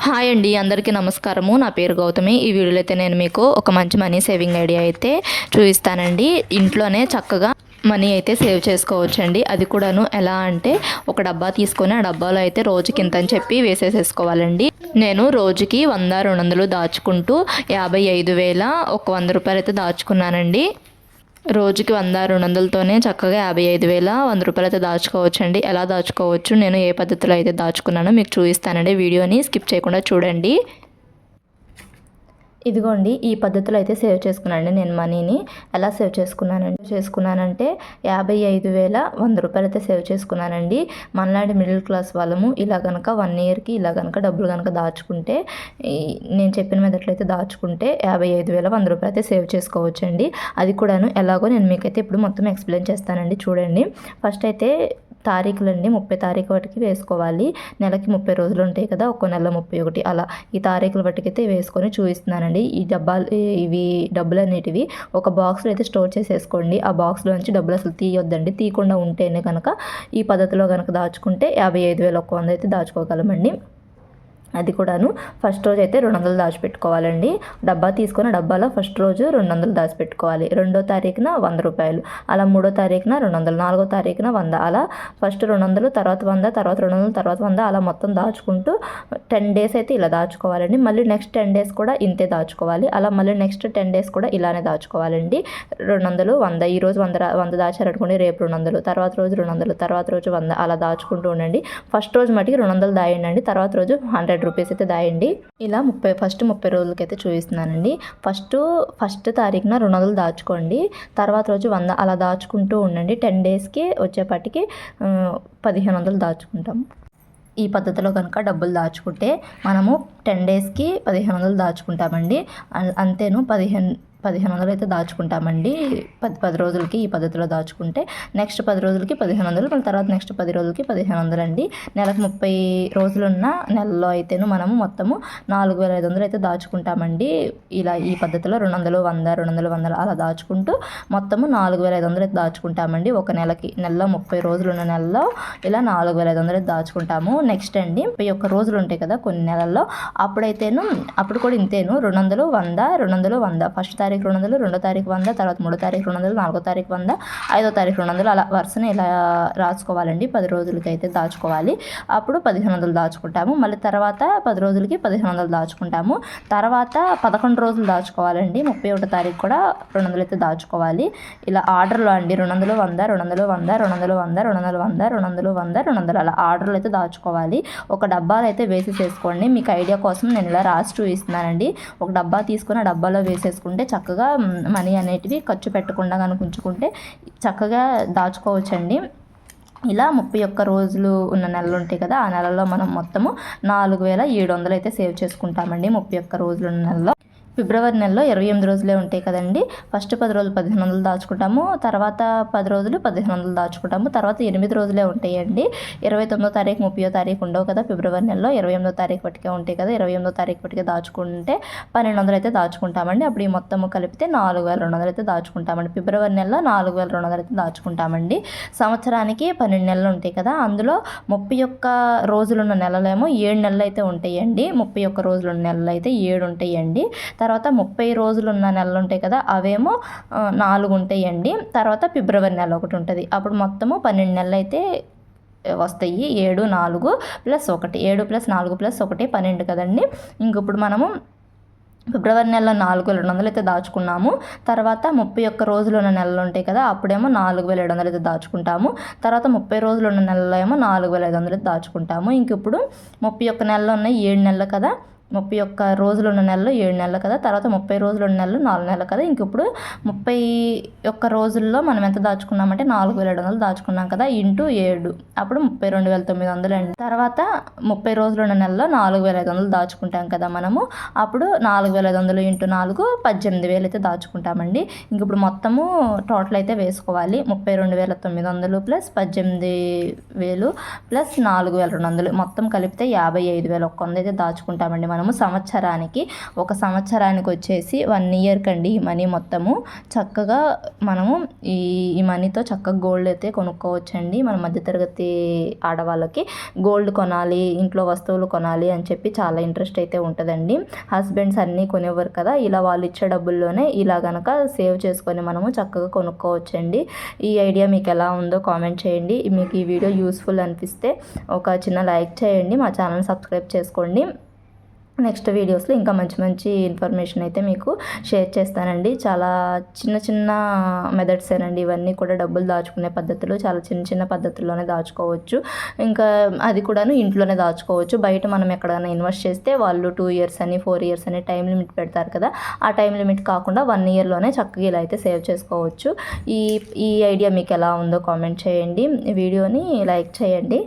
Hi అండి, అందరికీ నమస్కారము. నా పేరు గౌతమి. ఈ వీడియోలో అయితే నేను మీకు ఒక మంచి మనీ సేవింగ్ ఐడియా అయితే చూపిస్తానండి. ఇంట్లోనే చక్కగా మనీ అయితే సేవ్ చేసుకోవచ్చండి. అది కూడాను ఎలా అంటే, ఒక డబ్బా తీసుకొని ఆ డబ్బాలో అయితే రోజుకి ఇంత అని చెప్పి వేసేసుకోవాలండి. నేను రోజుకి 100-200 దాచుకుంటూ 55,000 ఒక 100 రూపాయలు అయితే దాచుకున్నానండి. రోజుకి 100-200తోనే చక్కగా 55,000 100 రూపాయలు అయితే దాచుకోవచ్చండి. ఎలా దాచుకోవచ్చు, నేను ఏ పద్ధతిలో అయితే దాచుకున్నానో మీకు చూపిస్తానండి. వీడియోని స్కిప్ చేయకుండా చూడండి. ఇదిగోండి, ఈ పద్ధతిలో అయితే సేవ్ చేసుకున్నానండి నేను మనీని. ఎలా సేవ్ చేసుకున్నానంటే 55,000 100 రూపాయలు అయితే సేవ్ చేసుకున్నానండి. మనలాంటి మిడిల్ క్లాస్ వాళ్ళము ఇలా కనుక 1 ఇయర్కి ఇలా కనుక డబ్బులు కనుక దాచుకుంటే, నేను చెప్పిన మెథడ్లో దాచుకుంటే 55,000 100 రూపాయలు అయితే సేవ్ చేసుకోవచ్చండి. అది కూడాను ఎలాగో నేను మీకైతే ఇప్పుడు మొత్తం ఎక్స్ప్లెయిన్ చేస్తానండి. చూడండి, ఫస్ట్ అయితే తారీఖులండి 30 తారీఖు వాటికి వేసుకోవాలి. నెలకి 30 రోజులు ఉంటాయి కదా, ఒక్కో నెల 31 అలా ఈ తారీఖుల వాటికైతే వేసుకొని చూపిస్తున్నానండి. ఈ డబ్బులు అనేటివి ఒక బాక్స్లో అయితే స్టోర్ చేసేసుకోండి. ఆ బాక్స్లో నుంచి డబ్బులు అసలు తీయొద్దండి. తీయకుండా ఉంటేనే కనుక ఈ పద్ధతిలో కనుక దాచుకుంటే 55,000 100 అయితే దాచుకోగలమండి. అది కూడాను ఫస్ట్ రోజు అయితే 200 దాచిపెట్టుకోవాలండి. డబ్బా తీసుకొని డబ్బాలో ఫస్ట్ రోజు 200 దాచిపెట్టుకోవాలి. 2వ తారీఖున 100 రూపాయలు, అలా 3వ తారీఖున 200, 4వ తారీఖున 100, అలా ఫస్ట్ 200, తర్వాత 100, తర్వాత 200, తర్వాత 100, అలా మొత్తం దాచుకుంటూ 10 డేస్ అయితే ఇలా దాచుకోవాలండి. మళ్ళీ నెక్స్ట్ 10 డేస్ కూడా ఇంతే దాచుకోవాలి. అలా మళ్ళీ నెక్స్ట్ 10 డేస్ కూడా ఇలానే దాచుకోవాలండి. 200, 100, ఈరోజు 100 దాచారనుకోండి, రేపు 200, తర్వాత రోజు 200, తర్వాత రోజు 100, అలా దాచుకుంటూ ఉండండి. ఫస్ట్ రోజు మటుకి 200 దాయండి, తర్వాత రోజు 100 రూపీస్ అయితే దాయండి. ఇలా 30 రోజులకి అయితే చూపిస్తున్నానండి. ఫస్ట్ తారీఖున 200 దాచుకోండి, తర్వాత రోజు 100, అలా దాచుకుంటూ ఉండండి. 10 డేస్కి వచ్చేపటికి 1,500 దాచుకుంటాం. ఈ పద్ధతిలో కనుక డబ్బులు దాచుకుంటే మనము 10 డేస్కి 1,500 దాచుకుంటామండి. అంతేను, 1,500 అయితే దాచుకుంటామండి 10 రోజులకి. ఈ పద్ధతిలో దాచుకుంటే నెక్స్ట్ 10 రోజులకి 1,500, మళ్ళీ తర్వాత నెక్స్ట్ 10 రోజులకి 1,500 అండి. నెలకు 30 రోజులున్న నెలలో అయితేను మనము మొత్తము 4,500 అయితే దాచుకుంటామండి. ఇలా ఈ పద్ధతిలో 200, 100, 200, 100 అలా దాచుకుంటూ మొత్తము 4,500 అయితే దాచుకుంటామండి ఒక నెలకి. నెలలో 30 రోజులున్న నెలలో ఇలా 4,500 అయితే దాచుకుంటాము. నెక్స్ట్ అండి, 31 రోజులు ఉంటాయి కదా కొన్ని నెలల్లో, అప్పుడు కూడా ఇంతేను, 200, 100, 200, 100. ఫస్ట్ తారీఖు 200, 2వ తారీఖు 100, తర్వాత 3వ తారీఖు 200, 4వ తారీఖు 100, 5వ తారీఖు 200, అలా వరుసనే ఇలా రాసుకోవాలండి. 10 రోజులకి అయితే దాచుకోవాలి. అప్పుడు 1,500 దాచుకుంటాము. మళ్ళీ తర్వాత 10 రోజులకి 1,500 దాచుకుంటాము. తర్వాత 11 రోజులు దాచుకోవాలండి. 31వ తారీఖు కూడా 200 అయితే దాచుకోవాలి. ఇలా ఆర్డర్లో అండి, 200, 100, 200, 100, 200, 100, 200, 100, 200, 100, 200, అలా ఆర్డర్లు అయితే దాచుకోవాలి. ఒక డబ్బాలు అయితే వేసేసుకోండి. మీకు ఐడియా కోసం నేను ఇలా రాసి చూపిస్తున్నానండి. ఒక డబ్బా తీసుకొని ఆ డబ్బాలో వేసేసుకుంటే చక్కగా మనీ అనేటివి ఖర్చు పెట్టకుండా కనుక ఉంచుకుంటే చక్కగా దాచుకోవచ్చండి. ఇలా 31 రోజులు ఉన్న నెలలు ఉంటాయి కదా, ఆ నెలలో మనం మొత్తము 4,700 అయితే సేవ్ చేసుకుంటామండి 31 రోజులు ఉన్న నెలలో. ఫిబ్రవరి నెలలో 28 రోజులే ఉంటాయి కదండి. ఫస్ట్ 10 రోజులు 1,500 దాచుకుంటాము, తర్వాత 10 రోజులు 1,500 దాచుకుంటాము, తర్వాత 8 రోజులే ఉంటాయండి. 29వ తారీఖు 30వ తారీఖు ఉండవు కదా ఫిబ్రవరి నెలలో, 28వ తారీఖు పట్టుకే ఉంటాయి కదా. 28వ తారీఖు పట్టుకే దాచుకుంటే 1,200 అయితే దాచుకుంటామండి. అప్పుడు ఈ మొత్తము కలిపితే 4,200 అయితే దాచుకుంటామండి. ఫిబ్రవరి నెలలో 4,200 అయితే దాచుకుంటామండి. సంవత్సరానికి 12 నెలలు ఉంటాయి కదా, అందులో 31 రోజులున్న నెలలేమో 7 నెలలు అయితే ఉంటాయండి. 31 రోజులున్న నెలలు అయితే 7 ఉంటాయండి. తర్వాత 30 రోజులు ఉన్న నెలలు ఉంటాయి కదా, అవేమో 4 ఉంటాయండి. తర్వాత ఫిబ్రవరి నెల ఒకటి ఉంటుంది. అప్పుడు మొత్తము 12 నెలలు అయితే వస్తాయి. 7, 4 + 1, 7 + 4 + 1 12 కదండి. ఇంక ఇప్పుడు మనము ఫిబ్రవరి నెలలో 4,200 అయితే దాచుకున్నాము. తర్వాత 31 రోజులు ఉన్న నెలలు ఉంటాయి కదా, అప్పుడేమో 4,700 అయితే దాచుకుంటాము. తర్వాత 30 రోజులు ఉన్న నెలలో ఏమో 4,500 అయితే దాచుకుంటాము. ఇంక ఇప్పుడు 31 నెలలు ఉన్నాయి, 7 నెలలు కదా, 31 రోజులు ఉన్న నెలలో 7 నెలలు కదా, తర్వాత 30 రోజులు ఉన్న నెలలు 4 నెలలు కదా. ఇంక ఇప్పుడు 31 రోజుల్లో మనం ఎంత దాచుకున్నామంటే 4,700 దాచుకున్నాం కదా, ఇంటూ 7, అప్పుడు 32,900 అండి. తర్వాత 30 రోజులు ఉన్న నెలలో 4,500 దాచుకుంటాం కదా మనము, అప్పుడు 4,500 ఇంటూ 4 18,000 అయితే దాచుకుంటామండి. ఇంక ఇప్పుడు మొత్తము టోటల్ అయితే వేసుకోవాలి. 32,900 + 18,000 + 4,200 మొత్తం కలిపితే 55,100 అయితే దాచుకుంటామండి మనం మనము ఒక సంవత్సరానికి వచ్చేసి 1 ఇయర్ కండి ఈ మనీ మొత్తము. చక్కగా మనము ఈ మనీతో చక్కగా గోల్డ్ అయితే కొనుక్కోవచ్చండి. మన మధ్యతరగతి ఆడవాళ్ళకి గోల్డ్ కొనాలి, ఇంట్లో వస్తువులు కొనాలి అని చెప్పి చాలా ఇంట్రెస్ట్ అయితే ఉంటుందండి. హస్బెండ్స్ అన్నీ కొనేవారు కదా, ఇలా వాళ్ళు ఇచ్చే డబ్బుల్లోనే ఇలా కనుక సేవ్ చేసుకొని మనము చక్కగా కొనుక్కోవచ్చండి. ఈ ఐడియా మీకు ఎలా ఉందో కామెంట్ చేయండి. మీకు ఈ వీడియో యూస్ఫుల్ అనిపిస్తే ఒక చిన్న లైక్ చేయండి, మా ఛానల్ సబ్స్క్రైబ్ చేసుకోండి. నెక్స్ట్ వీడియోస్లో ఇంకా మంచి మంచి ఇన్ఫర్మేషన్ అయితే మీకు షేర్ చేస్తానండి. చాలా చిన్న మెథడ్సేనండి ఇవన్నీ కూడా. డబ్బులు దాచుకునే పద్ధతులు చాలా చిన్న పద్ధతుల్లోనే దాచుకోవచ్చు. ఇంకా అది కూడాను ఇంట్లోనే దాచుకోవచ్చు. బయట మనం ఎక్కడైనా ఇన్వెస్ట్ చేస్తే వాళ్ళు 2 ఇయర్స్ అని 4 ఇయర్స్ అని టైం లిమిట్ పెడతారు కదా, ఆ టైం లిమిట్ కాకుండా 1 ఇయర్లోనే చక్కగా ఇలా అయితే సేవ్ చేసుకోవచ్చు. ఈ ఐడియా మీకు ఎలా ఉందో కామెంట్ చేయండి. వీడియోని లైక్ చేయండి.